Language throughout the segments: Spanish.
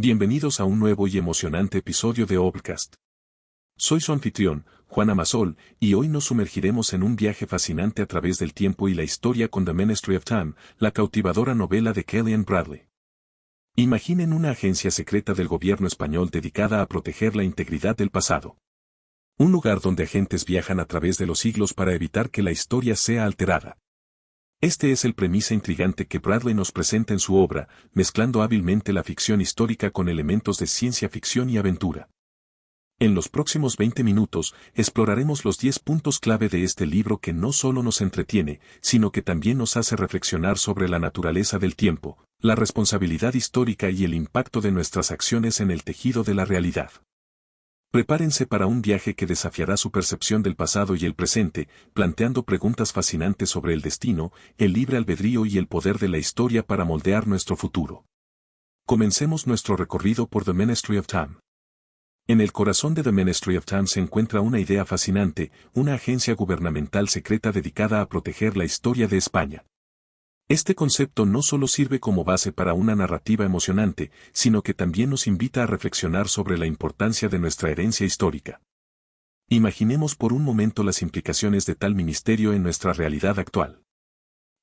Bienvenidos a un nuevo y emocionante episodio de Obcast. Soy su anfitrión, Juan Amasol, y hoy nos sumergiremos en un viaje fascinante a través del tiempo y la historia con The Ministry of Time, la cautivadora novela de Kellyanne Bradley. Imaginen una agencia secreta del gobierno español dedicada a proteger la integridad del pasado. Un lugar donde agentes viajan a través de los siglos para evitar que la historia sea alterada. Este es el premisa intrigante que Bradley nos presenta en su obra, mezclando hábilmente la ficción histórica con elementos de ciencia ficción y aventura. En los próximos 20 minutos, exploraremos los 10 puntos clave de este libro que no solo nos entretiene, sino que también nos hace reflexionar sobre la naturaleza del tiempo, la responsabilidad histórica y el impacto de nuestras acciones en el tejido de la realidad. Prepárense para un viaje que desafiará su percepción del pasado y el presente, planteando preguntas fascinantes sobre el destino, el libre albedrío y el poder de la historia para moldear nuestro futuro. Comencemos nuestro recorrido por The Ministry of Time. En el corazón de The Ministry of Time se encuentra una idea fascinante, una agencia gubernamental secreta dedicada a proteger la historia de España. Este concepto no solo sirve como base para una narrativa emocionante, sino que también nos invita a reflexionar sobre la importancia de nuestra herencia histórica. Imaginemos por un momento las implicaciones de tal ministerio en nuestra realidad actual.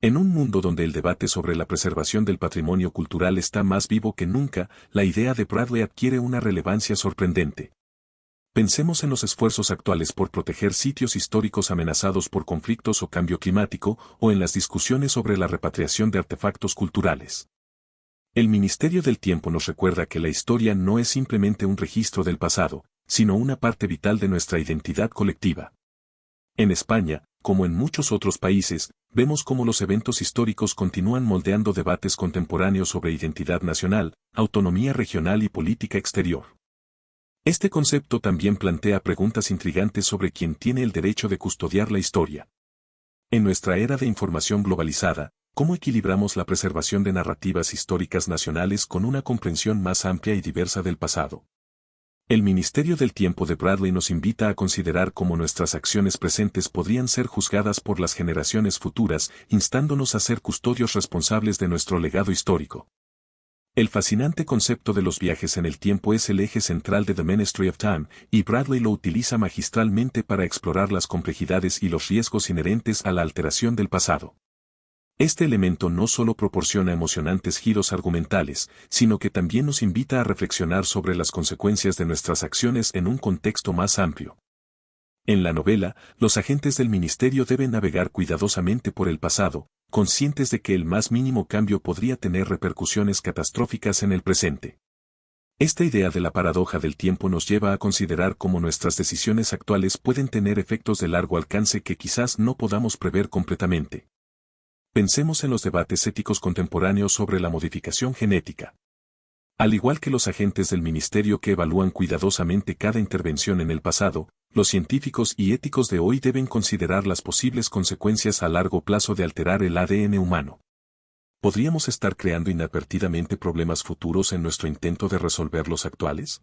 En un mundo donde el debate sobre la preservación del patrimonio cultural está más vivo que nunca, la idea de Bradley adquiere una relevancia sorprendente. Pensemos en los esfuerzos actuales por proteger sitios históricos amenazados por conflictos o cambio climático, o en las discusiones sobre la repatriación de artefactos culturales. El Ministerio del Tiempo nos recuerda que la historia no es simplemente un registro del pasado, sino una parte vital de nuestra identidad colectiva. En España, como en muchos otros países, vemos cómo los eventos históricos continúan moldeando debates contemporáneos sobre identidad nacional, autonomía regional y política exterior. Este concepto también plantea preguntas intrigantes sobre quién tiene el derecho de custodiar la historia. En nuestra era de información globalizada, ¿cómo equilibramos la preservación de narrativas históricas nacionales con una comprensión más amplia y diversa del pasado? El Ministerio del Tiempo de Bradley nos invita a considerar cómo nuestras acciones presentes podrían ser juzgadas por las generaciones futuras, instándonos a ser custodios responsables de nuestro legado histórico. El fascinante concepto de los viajes en el tiempo es el eje central de The Ministry of Time, y Bradley lo utiliza magistralmente para explorar las complejidades y los riesgos inherentes a la alteración del pasado. Este elemento no solo proporciona emocionantes giros argumentales, sino que también nos invita a reflexionar sobre las consecuencias de nuestras acciones en un contexto más amplio. En la novela, los agentes del ministerio deben navegar cuidadosamente por el pasado, conscientes de que el más mínimo cambio podría tener repercusiones catastróficas en el presente. Esta idea de la paradoja del tiempo nos lleva a considerar cómo nuestras decisiones actuales pueden tener efectos de largo alcance que quizás no podamos prever completamente. Pensemos en los debates éticos contemporáneos sobre la modificación genética. Al igual que los agentes del ministerio que evalúan cuidadosamente cada intervención en el pasado, los científicos y éticos de hoy deben considerar las posibles consecuencias a largo plazo de alterar el ADN humano. ¿Podríamos estar creando inadvertidamente problemas futuros en nuestro intento de resolver los actuales?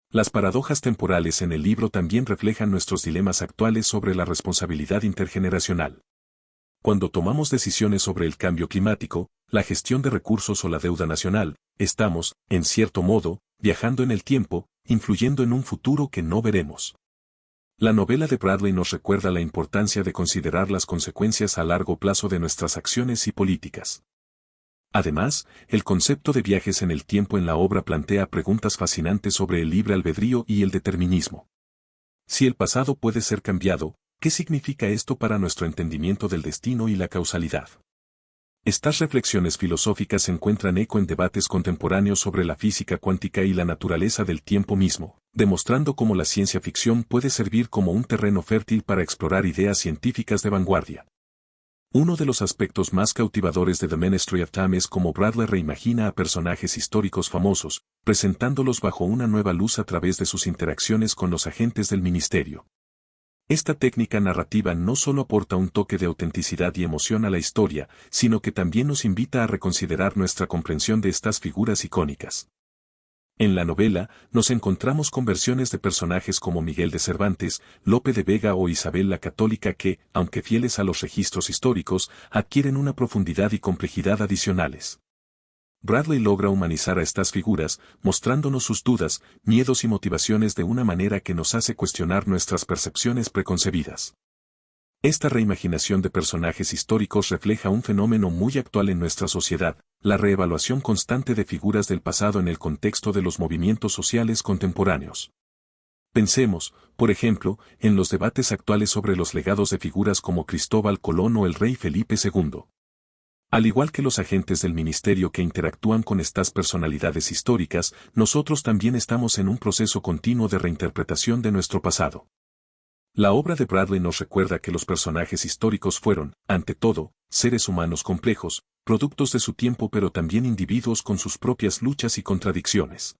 Las paradojas temporales en el libro también reflejan nuestros dilemas actuales sobre la responsabilidad intergeneracional. Cuando tomamos decisiones sobre el cambio climático, la gestión de recursos o la deuda nacional, estamos, en cierto modo, viajando en el tiempo, influyendo en un futuro que no veremos. La novela de Bradley nos recuerda la importancia de considerar las consecuencias a largo plazo de nuestras acciones y políticas. Además, el concepto de viajes en el tiempo en la obra plantea preguntas fascinantes sobre el libre albedrío y el determinismo. Si el pasado puede ser cambiado, ¿qué significa esto para nuestro entendimiento del destino y la causalidad? Estas reflexiones filosóficas encuentran eco en debates contemporáneos sobre la física cuántica y la naturaleza del tiempo mismo, demostrando cómo la ciencia ficción puede servir como un terreno fértil para explorar ideas científicas de vanguardia. Uno de los aspectos más cautivadores de The Ministry of Time es cómo Bradley reimagina a personajes históricos famosos, presentándolos bajo una nueva luz a través de sus interacciones con los agentes del ministerio. Esta técnica narrativa no solo aporta un toque de autenticidad y emoción a la historia, sino que también nos invita a reconsiderar nuestra comprensión de estas figuras icónicas. En la novela, nos encontramos con versiones de personajes como Miguel de Cervantes, Lope de Vega o Isabel la Católica que, aunque fieles a los registros históricos, adquieren una profundidad y complejidad adicionales. Bradley logra humanizar a estas figuras, mostrándonos sus dudas, miedos y motivaciones de una manera que nos hace cuestionar nuestras percepciones preconcebidas. Esta reimaginación de personajes históricos refleja un fenómeno muy actual en nuestra sociedad, la reevaluación constante de figuras del pasado en el contexto de los movimientos sociales contemporáneos. Pensemos, por ejemplo, en los debates actuales sobre los legados de figuras como Cristóbal Colón o el rey Felipe II. Al igual que los agentes del ministerio que interactúan con estas personalidades históricas, nosotros también estamos en un proceso continuo de reinterpretación de nuestro pasado. La obra de Bradley nos recuerda que los personajes históricos fueron, ante todo, seres humanos complejos, productos de su tiempo pero también individuos con sus propias luchas y contradicciones.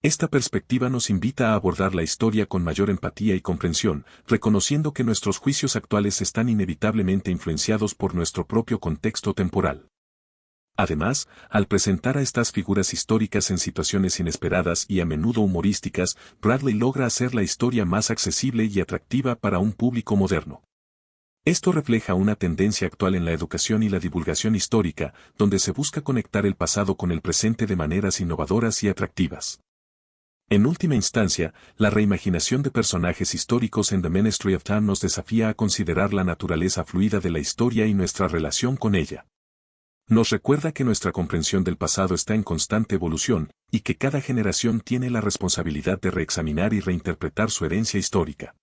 Esta perspectiva nos invita a abordar la historia con mayor empatía y comprensión, reconociendo que nuestros juicios actuales están inevitablemente influenciados por nuestro propio contexto temporal. Además, al presentar a estas figuras históricas en situaciones inesperadas y a menudo humorísticas, Bradley logra hacer la historia más accesible y atractiva para un público moderno. Esto refleja una tendencia actual en la educación y la divulgación histórica, donde se busca conectar el pasado con el presente de maneras innovadoras y atractivas. En última instancia, la reimaginación de personajes históricos en The Ministry of Time nos desafía a considerar la naturaleza fluida de la historia y nuestra relación con ella. Nos recuerda que nuestra comprensión del pasado está en constante evolución, y que cada generación tiene la responsabilidad de reexaminar y reinterpretar su herencia histórica.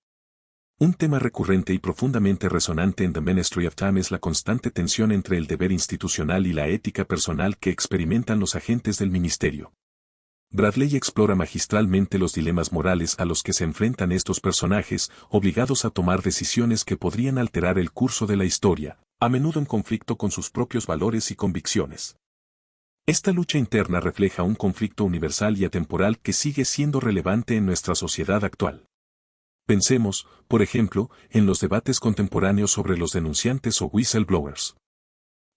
Un tema recurrente y profundamente resonante en The Ministry of Time es la constante tensión entre el deber institucional y la ética personal que experimentan los agentes del ministerio. Bradley explora magistralmente los dilemas morales a los que se enfrentan estos personajes, obligados a tomar decisiones que podrían alterar el curso de la historia, a menudo en conflicto con sus propios valores y convicciones. Esta lucha interna refleja un conflicto universal y atemporal que sigue siendo relevante en nuestra sociedad actual. Pensemos, por ejemplo, en los debates contemporáneos sobre los denunciantes o whistleblowers.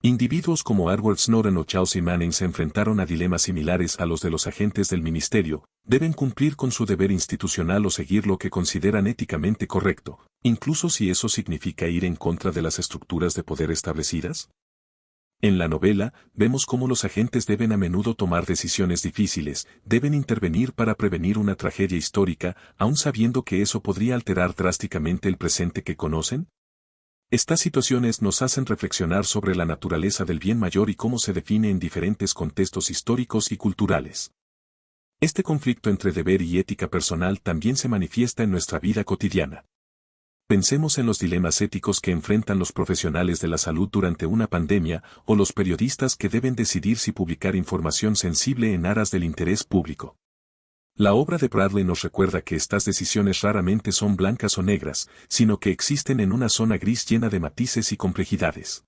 Individuos como Edward Snowden o Chelsea Manning se enfrentaron a dilemas similares a los de los agentes del ministerio, deben cumplir con su deber institucional o seguir lo que consideran éticamente correcto, incluso si eso significa ir en contra de las estructuras de poder establecidas. En la novela, vemos cómo los agentes deben a menudo tomar decisiones difíciles, deben intervenir para prevenir una tragedia histórica, aun sabiendo que eso podría alterar drásticamente el presente que conocen. Estas situaciones nos hacen reflexionar sobre la naturaleza del bien mayor y cómo se define en diferentes contextos históricos y culturales. Este conflicto entre deber y ética personal también se manifiesta en nuestra vida cotidiana. Pensemos en los dilemas éticos que enfrentan los profesionales de la salud durante una pandemia o los periodistas que deben decidir si publicar información sensible en aras del interés público. La obra de Bradley nos recuerda que estas decisiones raramente son blancas o negras, sino que existen en una zona gris llena de matices y complejidades.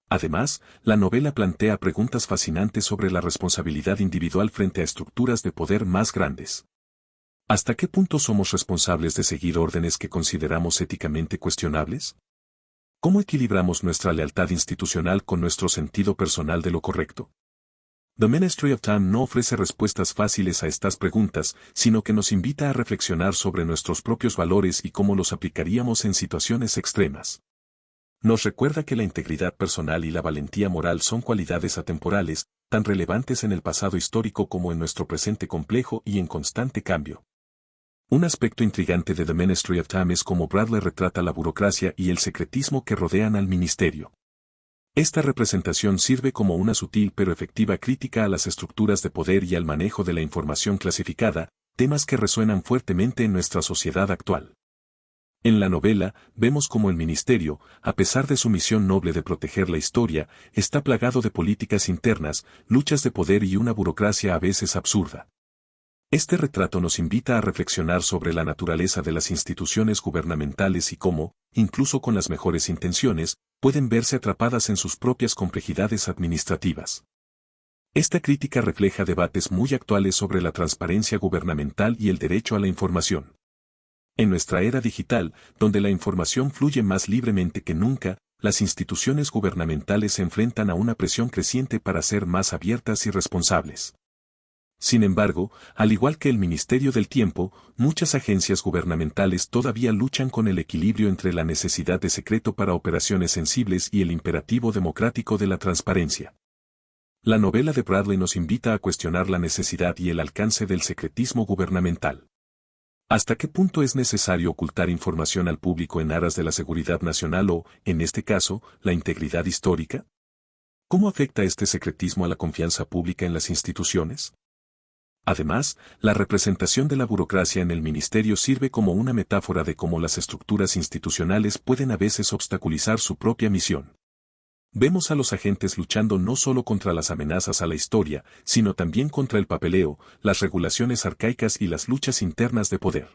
Además, la novela plantea preguntas fascinantes sobre la responsabilidad individual frente a estructuras de poder más grandes. ¿Hasta qué punto somos responsables de seguir órdenes que consideramos éticamente cuestionables? ¿Cómo equilibramos nuestra lealtad institucional con nuestro sentido personal de lo correcto? The Ministry of Time no ofrece respuestas fáciles a estas preguntas, sino que nos invita a reflexionar sobre nuestros propios valores y cómo los aplicaríamos en situaciones extremas. Nos recuerda que la integridad personal y la valentía moral son cualidades atemporales, tan relevantes en el pasado histórico como en nuestro presente complejo y en constante cambio. Un aspecto intrigante de The Ministry of Time es cómo Bradley retrata la burocracia y el secretismo que rodean al ministerio. Esta representación sirve como una sutil pero efectiva crítica a las estructuras de poder y al manejo de la información clasificada, temas que resuenan fuertemente en nuestra sociedad actual. En la novela, vemos cómo el ministerio, a pesar de su misión noble de proteger la historia, está plagado de políticas internas, luchas de poder y una burocracia a veces absurda. Este retrato nos invita a reflexionar sobre la naturaleza de las instituciones gubernamentales y cómo, incluso con las mejores intenciones, pueden verse atrapadas en sus propias complejidades administrativas. Esta crítica refleja debates muy actuales sobre la transparencia gubernamental y el derecho a la información. En nuestra era digital, donde la información fluye más libremente que nunca, las instituciones gubernamentales se enfrentan a una presión creciente para ser más abiertas y responsables. Sin embargo, al igual que el Ministerio del Tiempo, muchas agencias gubernamentales todavía luchan con el equilibrio entre la necesidad de secreto para operaciones sensibles y el imperativo democrático de la transparencia. La novela de Bradley nos invita a cuestionar la necesidad y el alcance del secretismo gubernamental. ¿Hasta qué punto es necesario ocultar información al público en aras de la seguridad nacional o, en este caso, la integridad histórica? ¿Cómo afecta este secretismo a la confianza pública en las instituciones? Además, la representación de la burocracia en el ministerio sirve como una metáfora de cómo las estructuras institucionales pueden a veces obstaculizar su propia misión. Vemos a los agentes luchando no solo contra las amenazas a la historia, sino también contra el papeleo, las regulaciones arcaicas y las luchas internas de poder.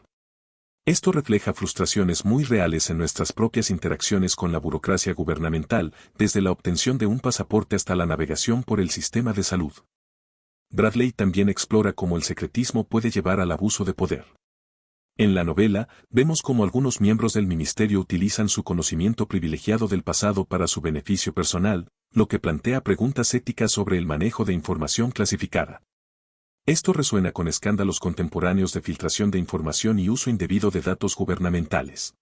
Esto refleja frustraciones muy reales en nuestras propias interacciones con la burocracia gubernamental, desde la obtención de un pasaporte hasta la navegación por el sistema de salud. Bradley también explora cómo el secretismo puede llevar al abuso de poder. En la novela, vemos cómo algunos miembros del ministerio utilizan su conocimiento privilegiado del pasado para su beneficio personal, lo que plantea preguntas éticas sobre el manejo de información clasificada. Esto resuena con escándalos contemporáneos de filtración de información y uso indebido de datos gubernamentales.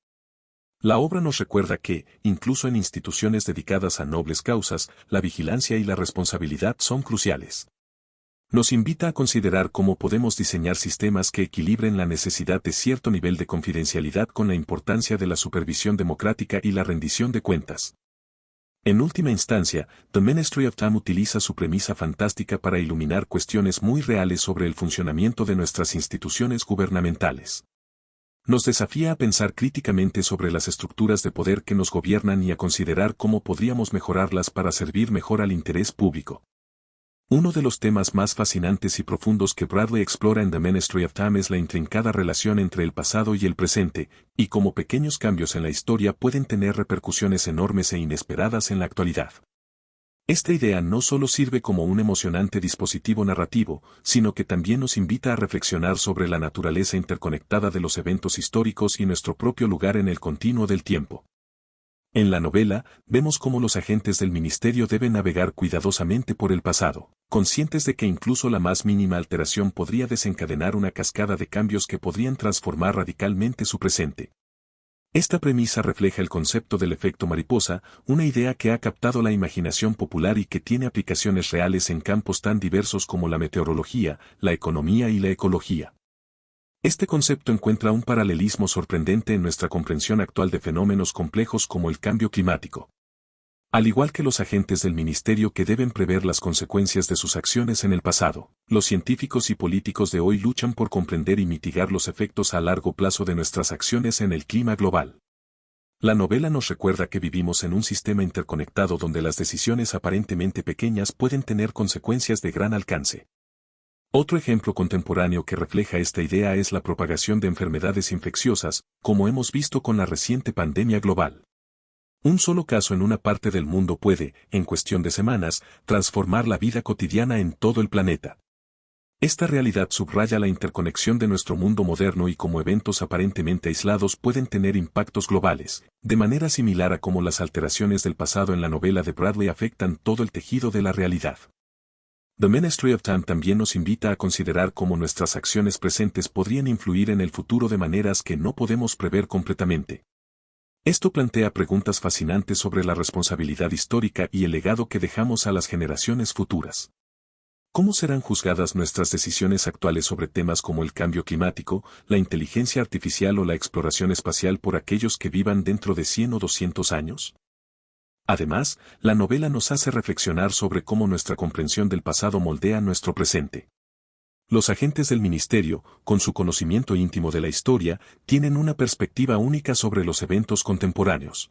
La obra nos recuerda que, incluso en instituciones dedicadas a nobles causas, la vigilancia y la responsabilidad son cruciales. Nos invita a considerar cómo podemos diseñar sistemas que equilibren la necesidad de cierto nivel de confidencialidad con la importancia de la supervisión democrática y la rendición de cuentas. En última instancia, The Ministry of Time utiliza su premisa fantástica para iluminar cuestiones muy reales sobre el funcionamiento de nuestras instituciones gubernamentales. Nos desafía a pensar críticamente sobre las estructuras de poder que nos gobiernan y a considerar cómo podríamos mejorarlas para servir mejor al interés público. Uno de los temas más fascinantes y profundos que Bradley explora en The Ministry of Time es la intrincada relación entre el pasado y el presente, y cómo pequeños cambios en la historia pueden tener repercusiones enormes e inesperadas en la actualidad. Esta idea no solo sirve como un emocionante dispositivo narrativo, sino que también nos invita a reflexionar sobre la naturaleza interconectada de los eventos históricos y nuestro propio lugar en el continuo del tiempo. En la novela, vemos cómo los agentes del ministerio deben navegar cuidadosamente por el pasado, conscientes de que incluso la más mínima alteración podría desencadenar una cascada de cambios que podrían transformar radicalmente su presente. Esta premisa refleja el concepto del efecto mariposa, una idea que ha captado la imaginación popular y que tiene aplicaciones reales en campos tan diversos como la meteorología, la economía y la ecología. Este concepto encuentra un paralelismo sorprendente en nuestra comprensión actual de fenómenos complejos como el cambio climático. Al igual que los agentes del ministerio que deben prever las consecuencias de sus acciones en el pasado, los científicos y políticos de hoy luchan por comprender y mitigar los efectos a largo plazo de nuestras acciones en el clima global. La novela nos recuerda que vivimos en un sistema interconectado donde las decisiones aparentemente pequeñas pueden tener consecuencias de gran alcance. Otro ejemplo contemporáneo que refleja esta idea es la propagación de enfermedades infecciosas, como hemos visto con la reciente pandemia global. Un solo caso en una parte del mundo puede, en cuestión de semanas, transformar la vida cotidiana en todo el planeta. Esta realidad subraya la interconexión de nuestro mundo moderno y cómo eventos aparentemente aislados pueden tener impactos globales, de manera similar a cómo las alteraciones del pasado en la novela de Bradley afectan todo el tejido de la realidad. The Ministry of Time también nos invita a considerar cómo nuestras acciones presentes podrían influir en el futuro de maneras que no podemos prever completamente. Esto plantea preguntas fascinantes sobre la responsabilidad histórica y el legado que dejamos a las generaciones futuras. ¿Cómo serán juzgadas nuestras decisiones actuales sobre temas como el cambio climático, la inteligencia artificial o la exploración espacial por aquellos que vivan dentro de 100 o 200 años? Además, la novela nos hace reflexionar sobre cómo nuestra comprensión del pasado moldea nuestro presente. Los agentes del ministerio, con su conocimiento íntimo de la historia, tienen una perspectiva única sobre los eventos contemporáneos.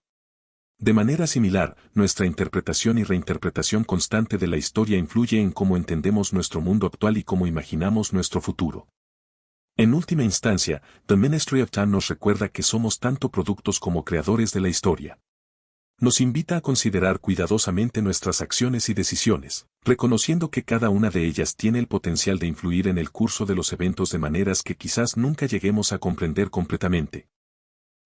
De manera similar, nuestra interpretación y reinterpretación constante de la historia influye en cómo entendemos nuestro mundo actual y cómo imaginamos nuestro futuro. En última instancia, The Ministry of Time nos recuerda que somos tanto productos como creadores de la historia. Nos invita a considerar cuidadosamente nuestras acciones y decisiones, reconociendo que cada una de ellas tiene el potencial de influir en el curso de los eventos de maneras que quizás nunca lleguemos a comprender completamente.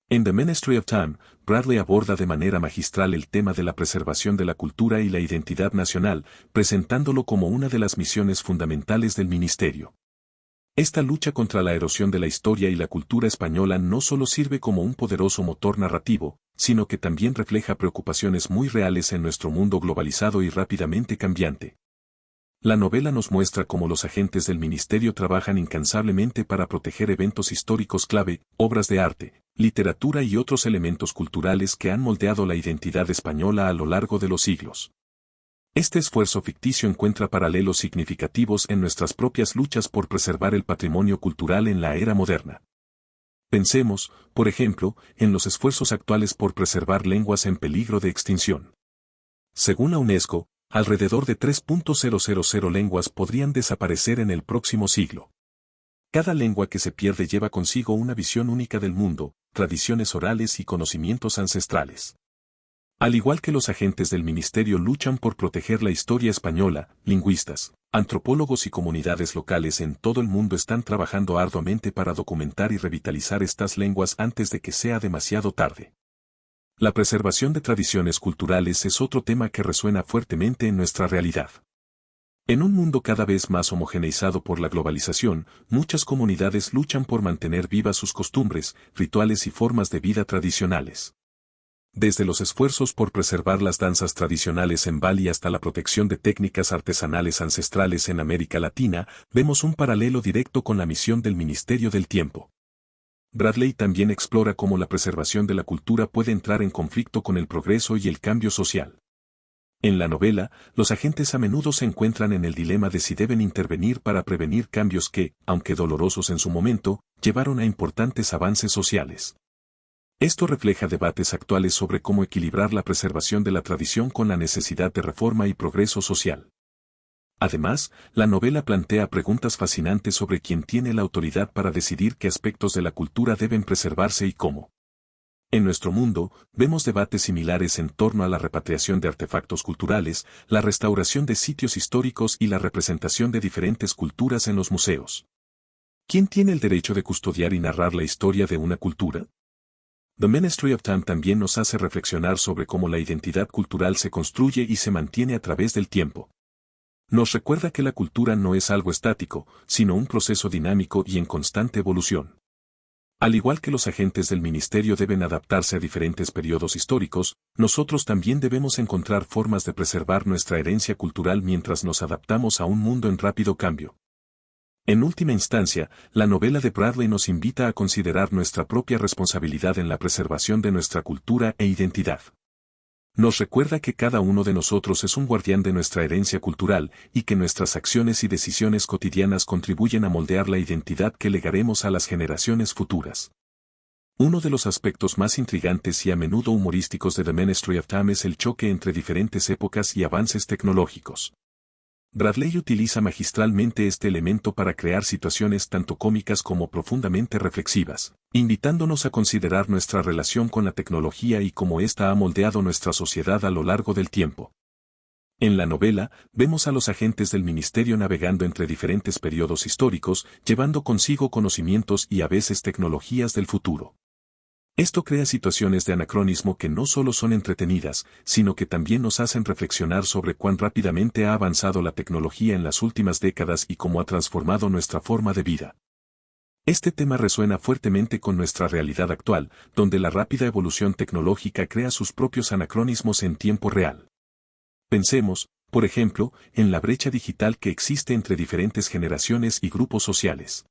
En The Ministry of Time, Bradley aborda de manera magistral el tema de la preservación de la cultura y la identidad nacional, presentándolo como una de las misiones fundamentales del ministerio. Esta lucha contra la erosión de la historia y la cultura española no solo sirve como un poderoso motor narrativo, sino que también refleja preocupaciones muy reales en nuestro mundo globalizado y rápidamente cambiante. La novela nos muestra cómo los agentes del ministerio trabajan incansablemente para proteger eventos históricos clave, obras de arte, literatura y otros elementos culturales que han moldeado la identidad española a lo largo de los siglos. Este esfuerzo ficticio encuentra paralelos significativos en nuestras propias luchas por preservar el patrimonio cultural en la era moderna. Pensemos, por ejemplo, en los esfuerzos actuales por preservar lenguas en peligro de extinción. Según la UNESCO, alrededor de 3.000 lenguas podrían desaparecer en el próximo siglo. Cada lengua que se pierde lleva consigo una visión única del mundo, tradiciones orales y conocimientos ancestrales. Al igual que los agentes del ministerio luchan por proteger la historia española, lingüistas, antropólogos y comunidades locales en todo el mundo están trabajando arduamente para documentar y revitalizar estas lenguas antes de que sea demasiado tarde. La preservación de tradiciones culturales es otro tema que resuena fuertemente en nuestra realidad. En un mundo cada vez más homogeneizado por la globalización, muchas comunidades luchan por mantener vivas sus costumbres, rituales y formas de vida tradicionales. Desde los esfuerzos por preservar las danzas tradicionales en Bali hasta la protección de técnicas artesanales ancestrales en América Latina, vemos un paralelo directo con la misión del Ministerio del Tiempo. Bradley también explora cómo la preservación de la cultura puede entrar en conflicto con el progreso y el cambio social. En la novela, los agentes a menudo se encuentran en el dilema de si deben intervenir para prevenir cambios que, aunque dolorosos en su momento, llevaron a importantes avances sociales. Esto refleja debates actuales sobre cómo equilibrar la preservación de la tradición con la necesidad de reforma y progreso social. Además, la novela plantea preguntas fascinantes sobre quién tiene la autoridad para decidir qué aspectos de la cultura deben preservarse y cómo. En nuestro mundo, vemos debates similares en torno a la repatriación de artefactos culturales, la restauración de sitios históricos y la representación de diferentes culturas en los museos. ¿Quién tiene el derecho de custodiar y narrar la historia de una cultura? The Ministry of Time también nos hace reflexionar sobre cómo la identidad cultural se construye y se mantiene a través del tiempo. Nos recuerda que la cultura no es algo estático, sino un proceso dinámico y en constante evolución. Al igual que los agentes del ministerio deben adaptarse a diferentes periodos históricos, nosotros también debemos encontrar formas de preservar nuestra herencia cultural mientras nos adaptamos a un mundo en rápido cambio. En última instancia, la novela de Bradley nos invita a considerar nuestra propia responsabilidad en la preservación de nuestra cultura e identidad. Nos recuerda que cada uno de nosotros es un guardián de nuestra herencia cultural y que nuestras acciones y decisiones cotidianas contribuyen a moldear la identidad que legaremos a las generaciones futuras. Uno de los aspectos más intrigantes y a menudo humorísticos de The Ministry of Time es el choque entre diferentes épocas y avances tecnológicos. Bradley utiliza magistralmente este elemento para crear situaciones tanto cómicas como profundamente reflexivas, invitándonos a considerar nuestra relación con la tecnología y cómo ésta ha moldeado nuestra sociedad a lo largo del tiempo. En la novela, vemos a los agentes del ministerio navegando entre diferentes periodos históricos, llevando consigo conocimientos y a veces tecnologías del futuro. Esto crea situaciones de anacronismo que no solo son entretenidas, sino que también nos hacen reflexionar sobre cuán rápidamente ha avanzado la tecnología en las últimas décadas y cómo ha transformado nuestra forma de vida. Este tema resuena fuertemente con nuestra realidad actual, donde la rápida evolución tecnológica crea sus propios anacronismos en tiempo real. Pensemos, por ejemplo, en la brecha digital que existe entre diferentes generaciones y grupos sociales.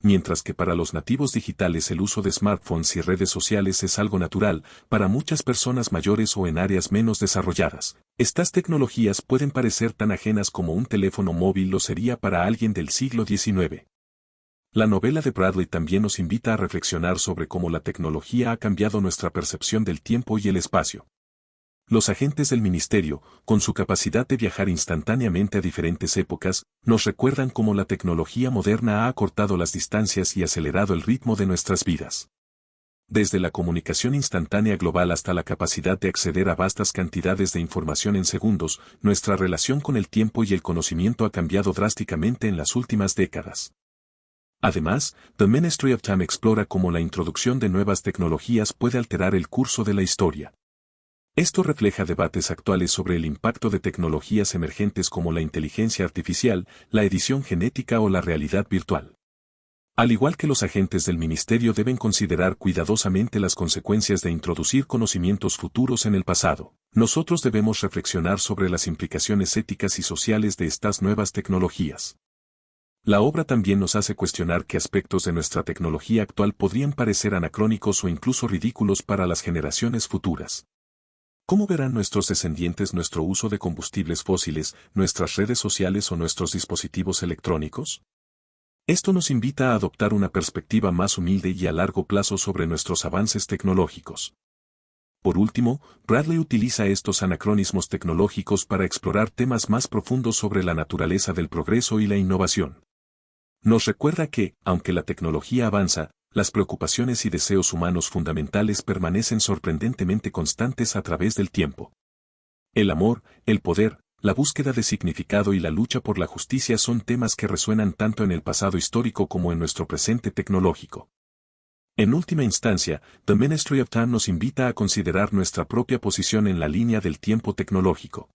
Mientras que para los nativos digitales el uso de smartphones y redes sociales es algo natural, para muchas personas mayores o en áreas menos desarrolladas, estas tecnologías pueden parecer tan ajenas como un teléfono móvil lo sería para alguien del siglo XIX. La novela de Bradley también nos invita a reflexionar sobre cómo la tecnología ha cambiado nuestra percepción del tiempo y el espacio. Los agentes del ministerio, con su capacidad de viajar instantáneamente a diferentes épocas, nos recuerdan cómo la tecnología moderna ha acortado las distancias y acelerado el ritmo de nuestras vidas. Desde la comunicación instantánea global hasta la capacidad de acceder a vastas cantidades de información en segundos, nuestra relación con el tiempo y el conocimiento ha cambiado drásticamente en las últimas décadas. Además, The Ministry of Time explora cómo la introducción de nuevas tecnologías puede alterar el curso de la historia. Esto refleja debates actuales sobre el impacto de tecnologías emergentes como la inteligencia artificial, la edición genética o la realidad virtual. Al igual que los agentes del ministerio deben considerar cuidadosamente las consecuencias de introducir conocimientos futuros en el pasado, nosotros debemos reflexionar sobre las implicaciones éticas y sociales de estas nuevas tecnologías. La obra también nos hace cuestionar qué aspectos de nuestra tecnología actual podrían parecer anacrónicos o incluso ridículos para las generaciones futuras. ¿Cómo verán nuestros descendientes nuestro uso de combustibles fósiles, nuestras redes sociales o nuestros dispositivos electrónicos? Esto nos invita a adoptar una perspectiva más humilde y a largo plazo sobre nuestros avances tecnológicos. Por último, Bradley utiliza estos anacronismos tecnológicos para explorar temas más profundos sobre la naturaleza del progreso y la innovación. Nos recuerda que, aunque la tecnología avanza, las preocupaciones y deseos humanos fundamentales permanecen sorprendentemente constantes a través del tiempo. El amor, el poder, la búsqueda de significado y la lucha por la justicia son temas que resuenan tanto en el pasado histórico como en nuestro presente tecnológico. En última instancia, The Ministry of Time nos invita a considerar nuestra propia posición en la línea del tiempo tecnológico.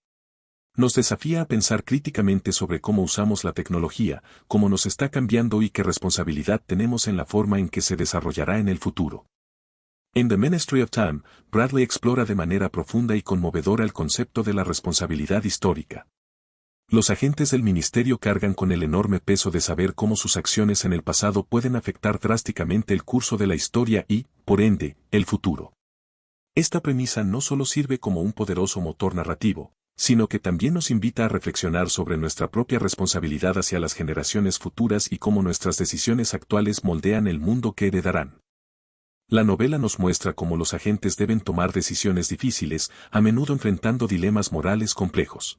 Nos desafía a pensar críticamente sobre cómo usamos la tecnología, cómo nos está cambiando y qué responsabilidad tenemos en la forma en que se desarrollará en el futuro. En The Ministry of Time, Bradley explora de manera profunda y conmovedora el concepto de la responsabilidad histórica. Los agentes del ministerio cargan con el enorme peso de saber cómo sus acciones en el pasado pueden afectar drásticamente el curso de la historia y, por ende, el futuro. Esta premisa no solo sirve como un poderoso motor narrativo, sino que también nos invita a reflexionar sobre nuestra propia responsabilidad hacia las generaciones futuras y cómo nuestras decisiones actuales moldean el mundo que heredarán. La novela nos muestra cómo los agentes deben tomar decisiones difíciles, a menudo enfrentando dilemas morales complejos.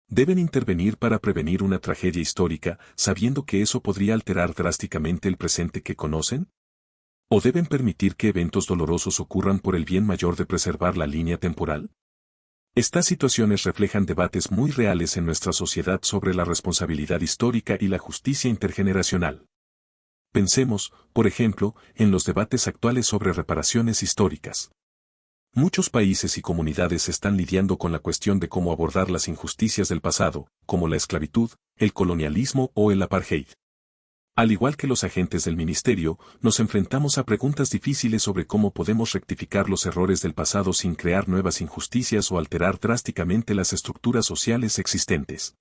Deben intervenir para prevenir una tragedia histórica, sabiendo que eso podría alterar drásticamente el presente que conocen. ¿O deben permitir que eventos dolorosos ocurran por el bien mayor de preservar la línea temporal? Estas situaciones reflejan debates muy reales en nuestra sociedad sobre la responsabilidad histórica y la justicia intergeneracional. Pensemos, por ejemplo, en los debates actuales sobre reparaciones históricas. Muchos países y comunidades están lidiando con la cuestión de cómo abordar las injusticias del pasado, como la esclavitud, el colonialismo o el apartheid. Al igual que los agentes del ministerio, nos enfrentamos a preguntas difíciles sobre cómo podemos rectificar los errores del pasado sin crear nuevas injusticias o alterar drásticamente las estructuras sociales existentes.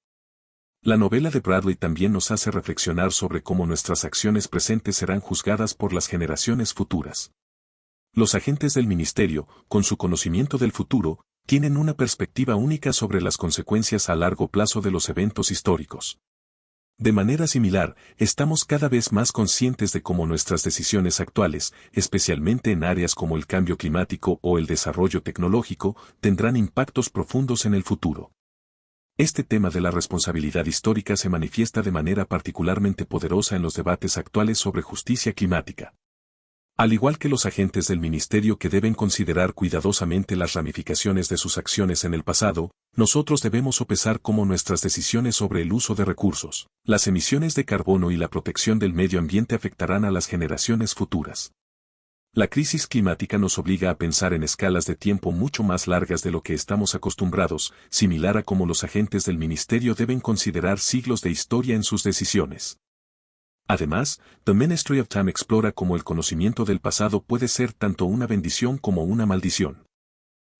La novela de Bradley también nos hace reflexionar sobre cómo nuestras acciones presentes serán juzgadas por las generaciones futuras. Los agentes del ministerio, con su conocimiento del futuro, tienen una perspectiva única sobre las consecuencias a largo plazo de los eventos históricos. De manera similar, estamos cada vez más conscientes de cómo nuestras decisiones actuales, especialmente en áreas como el cambio climático o el desarrollo tecnológico, tendrán impactos profundos en el futuro. Este tema de la responsabilidad histórica se manifiesta de manera particularmente poderosa en los debates actuales sobre justicia climática. Al igual que los agentes del ministerio que deben considerar cuidadosamente las ramificaciones de sus acciones en el pasado, nosotros debemos sopesar cómo nuestras decisiones sobre el uso de recursos, las emisiones de carbono y la protección del medio ambiente afectarán a las generaciones futuras. La crisis climática nos obliga a pensar en escalas de tiempo mucho más largas de lo que estamos acostumbrados, similar a cómo los agentes del ministerio deben considerar siglos de historia en sus decisiones. Además, The Ministry of Time explora cómo el conocimiento del pasado puede ser tanto una bendición como una maldición.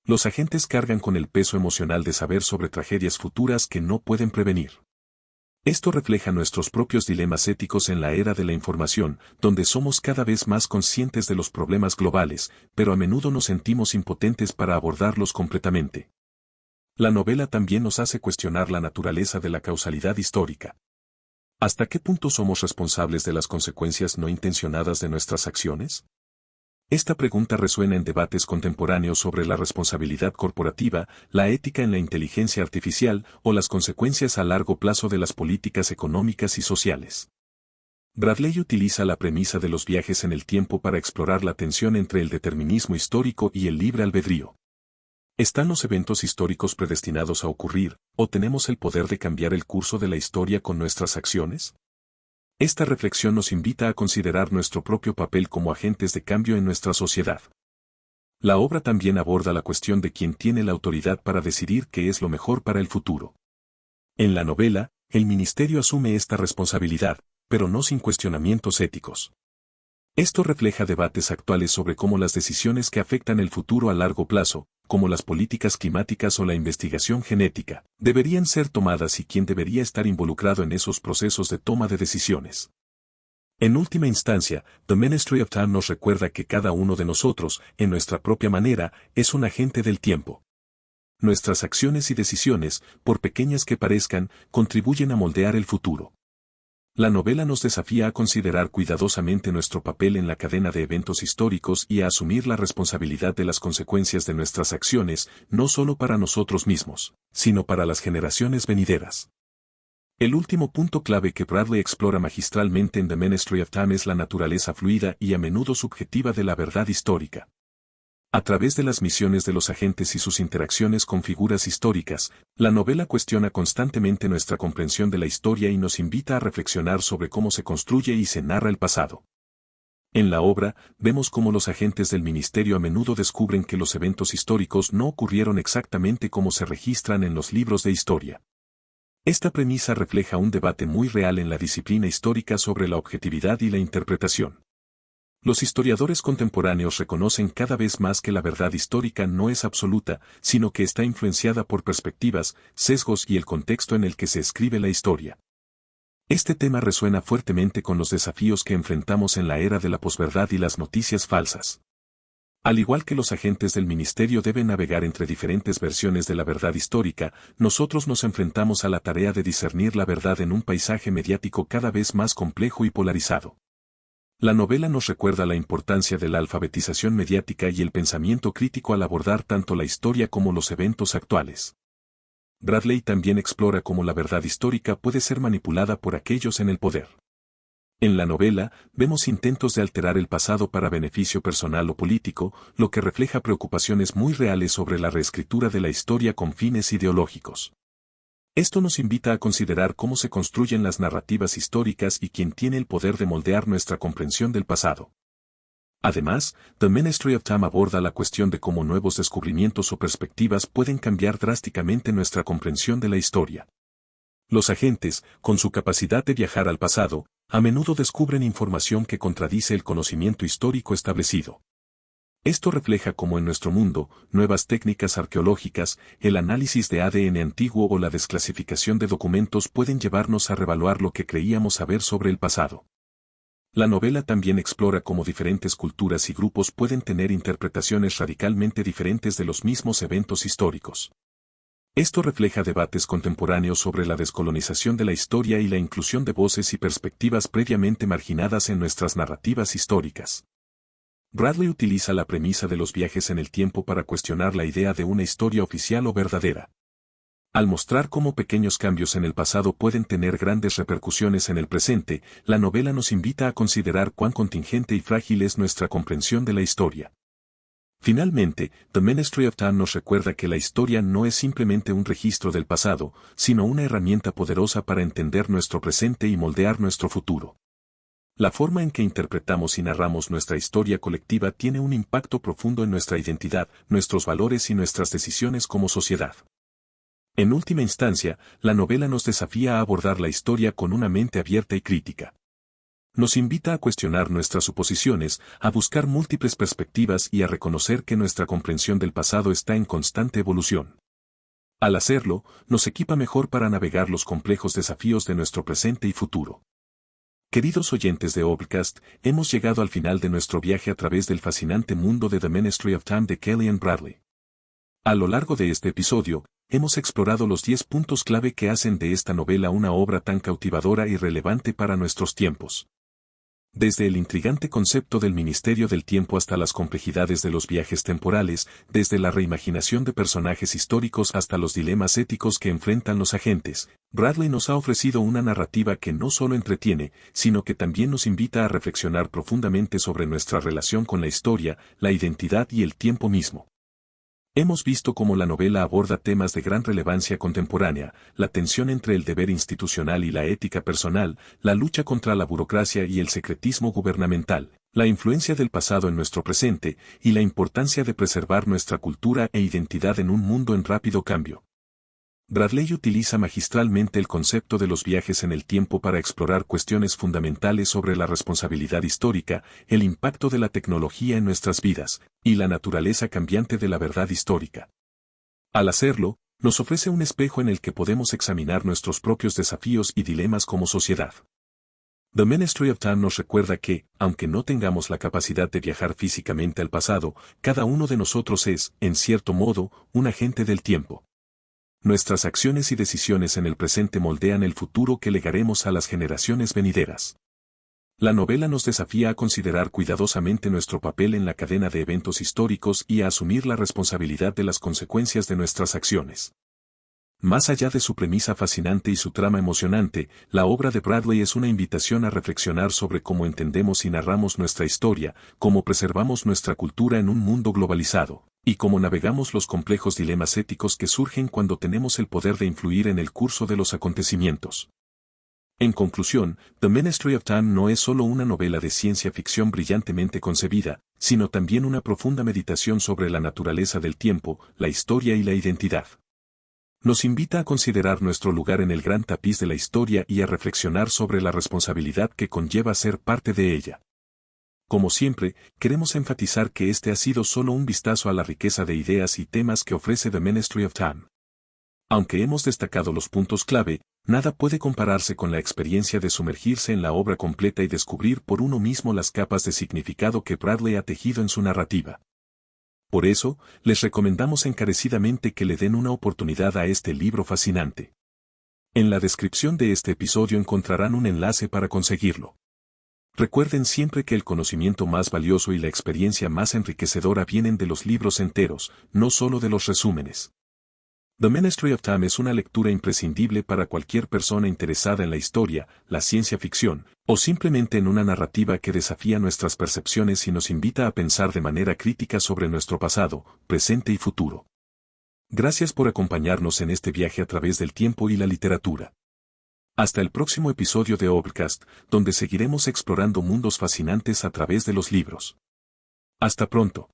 Los agentes cargan con el peso emocional de saber sobre tragedias futuras que no pueden prevenir. Esto refleja nuestros propios dilemas éticos en la era de la información, donde somos cada vez más conscientes de los problemas globales, pero a menudo nos sentimos impotentes para abordarlos completamente. La novela también nos hace cuestionar la naturaleza de la causalidad histórica. ¿Hasta qué punto somos responsables de las consecuencias no intencionadas de nuestras acciones? Esta pregunta resuena en debates contemporáneos sobre la responsabilidad corporativa, la ética en la inteligencia artificial o las consecuencias a largo plazo de las políticas económicas y sociales. Bradley utiliza la premisa de los viajes en el tiempo para explorar la tensión entre el determinismo histórico y el libre albedrío. ¿Están los eventos históricos predestinados a ocurrir, o tenemos el poder de cambiar el curso de la historia con nuestras acciones? Esta reflexión nos invita a considerar nuestro propio papel como agentes de cambio en nuestra sociedad. La obra también aborda la cuestión de quién tiene la autoridad para decidir qué es lo mejor para el futuro. En la novela, el ministerio asume esta responsabilidad, pero no sin cuestionamientos éticos. Esto refleja debates actuales sobre cómo las decisiones que afectan el futuro a largo plazo, como las políticas climáticas o la investigación genética, deberían ser tomadas y quién debería estar involucrado en esos procesos de toma de decisiones. En última instancia, The Ministry of Time nos recuerda que cada uno de nosotros, en nuestra propia manera, es un agente del tiempo. Nuestras acciones y decisiones, por pequeñas que parezcan, contribuyen a moldear el futuro. La novela nos desafía a considerar cuidadosamente nuestro papel en la cadena de eventos históricos y a asumir la responsabilidad de las consecuencias de nuestras acciones, no solo para nosotros mismos, sino para las generaciones venideras. El último punto clave que Bradley explora magistralmente en The Ministry of Time es la naturaleza fluida y a menudo subjetiva de la verdad histórica. A través de las misiones de los agentes y sus interacciones con figuras históricas, la novela cuestiona constantemente nuestra comprensión de la historia y nos invita a reflexionar sobre cómo se construye y se narra el pasado. En la obra, vemos cómo los agentes del ministerio a menudo descubren que los eventos históricos no ocurrieron exactamente como se registran en los libros de historia. Esta premisa refleja un debate muy real en la disciplina histórica sobre la objetividad y la interpretación. Los historiadores contemporáneos reconocen cada vez más que la verdad histórica no es absoluta, sino que está influenciada por perspectivas, sesgos y el contexto en el que se escribe la historia. Este tema resuena fuertemente con los desafíos que enfrentamos en la era de la posverdad y las noticias falsas. Al igual que los agentes del ministerio deben navegar entre diferentes versiones de la verdad histórica, nosotros nos enfrentamos a la tarea de discernir la verdad en un paisaje mediático cada vez más complejo y polarizado. La novela nos recuerda la importancia de la alfabetización mediática y el pensamiento crítico al abordar tanto la historia como los eventos actuales. Bradley también explora cómo la verdad histórica puede ser manipulada por aquellos en el poder. En la novela, vemos intentos de alterar el pasado para beneficio personal o político, lo que refleja preocupaciones muy reales sobre la reescritura de la historia con fines ideológicos. Esto nos invita a considerar cómo se construyen las narrativas históricas y quién tiene el poder de moldear nuestra comprensión del pasado. Además, The Ministry of Time aborda la cuestión de cómo nuevos descubrimientos o perspectivas pueden cambiar drásticamente nuestra comprensión de la historia. Los agentes, con su capacidad de viajar al pasado, a menudo descubren información que contradice el conocimiento histórico establecido. Esto refleja cómo en nuestro mundo, nuevas técnicas arqueológicas, el análisis de ADN antiguo o la desclasificación de documentos pueden llevarnos a revaluar lo que creíamos saber sobre el pasado. La novela también explora cómo diferentes culturas y grupos pueden tener interpretaciones radicalmente diferentes de los mismos eventos históricos. Esto refleja debates contemporáneos sobre la descolonización de la historia y la inclusión de voces y perspectivas previamente marginadas en nuestras narrativas históricas. Bradley utiliza la premisa de los viajes en el tiempo para cuestionar la idea de una historia oficial o verdadera. Al mostrar cómo pequeños cambios en el pasado pueden tener grandes repercusiones en el presente, la novela nos invita a considerar cuán contingente y frágil es nuestra comprensión de la historia. Finalmente, The Ministry of Time nos recuerda que la historia no es simplemente un registro del pasado, sino una herramienta poderosa para entender nuestro presente y moldear nuestro futuro. La forma en que interpretamos y narramos nuestra historia colectiva tiene un impacto profundo en nuestra identidad, nuestros valores y nuestras decisiones como sociedad. En última instancia, la novela nos desafía a abordar la historia con una mente abierta y crítica. Nos invita a cuestionar nuestras suposiciones, a buscar múltiples perspectivas y a reconocer que nuestra comprensión del pasado está en constante evolución. Al hacerlo, nos equipa mejor para navegar los complejos desafíos de nuestro presente y futuro. Queridos oyentes de Obcast, hemos llegado al final de nuestro viaje a través del fascinante mundo de The Ministry of Time de Kellyanne Bradley. A lo largo de este episodio, hemos explorado los 10 puntos clave que hacen de esta novela una obra tan cautivadora y relevante para nuestros tiempos. Desde el intrigante concepto del ministerio del tiempo hasta las complejidades de los viajes temporales, desde la reimaginación de personajes históricos hasta los dilemas éticos que enfrentan los agentes, Bradley nos ha ofrecido una narrativa que no solo entretiene, sino que también nos invita a reflexionar profundamente sobre nuestra relación con la historia, la identidad y el tiempo mismo. Hemos visto cómo la novela aborda temas de gran relevancia contemporánea, la tensión entre el deber institucional y la ética personal, la lucha contra la burocracia y el secretismo gubernamental, la influencia del pasado en nuestro presente, y la importancia de preservar nuestra cultura e identidad en un mundo en rápido cambio. Bradley utiliza magistralmente el concepto de los viajes en el tiempo para explorar cuestiones fundamentales sobre la responsabilidad histórica, el impacto de la tecnología en nuestras vidas, y la naturaleza cambiante de la verdad histórica. Al hacerlo, nos ofrece un espejo en el que podemos examinar nuestros propios desafíos y dilemas como sociedad. The Ministry of Time nos recuerda que, aunque no tengamos la capacidad de viajar físicamente al pasado, cada uno de nosotros es, en cierto modo, un agente del tiempo. Nuestras acciones y decisiones en el presente moldean el futuro que legaremos a las generaciones venideras. La novela nos desafía a considerar cuidadosamente nuestro papel en la cadena de eventos históricos y a asumir la responsabilidad de las consecuencias de nuestras acciones. Más allá de su premisa fascinante y su trama emocionante, la obra de Bradley es una invitación a reflexionar sobre cómo entendemos y narramos nuestra historia, cómo preservamos nuestra cultura en un mundo globalizado, y cómo navegamos los complejos dilemas éticos que surgen cuando tenemos el poder de influir en el curso de los acontecimientos. En conclusión, The Ministry of Time no es solo una novela de ciencia ficción brillantemente concebida, sino también una profunda meditación sobre la naturaleza del tiempo, la historia y la identidad. Nos invita a considerar nuestro lugar en el gran tapiz de la historia y a reflexionar sobre la responsabilidad que conlleva ser parte de ella. Como siempre, queremos enfatizar que este ha sido solo un vistazo a la riqueza de ideas y temas que ofrece The Ministry of Time. Aunque hemos destacado los puntos clave, nada puede compararse con la experiencia de sumergirse en la obra completa y descubrir por uno mismo las capas de significado que Bradley ha tejido en su narrativa. Por eso, les recomendamos encarecidamente que le den una oportunidad a este libro fascinante. En la descripción de este episodio encontrarán un enlace para conseguirlo. Recuerden siempre que el conocimiento más valioso y la experiencia más enriquecedora vienen de los libros enteros, no solo de los resúmenes. The Ministry of Time es una lectura imprescindible para cualquier persona interesada en la historia, la ciencia ficción, o simplemente en una narrativa que desafía nuestras percepciones y nos invita a pensar de manera crítica sobre nuestro pasado, presente y futuro. Gracias por acompañarnos en este viaje a través del tiempo y la literatura. Hasta el próximo episodio de Obcast, donde seguiremos explorando mundos fascinantes a través de los libros. Hasta pronto.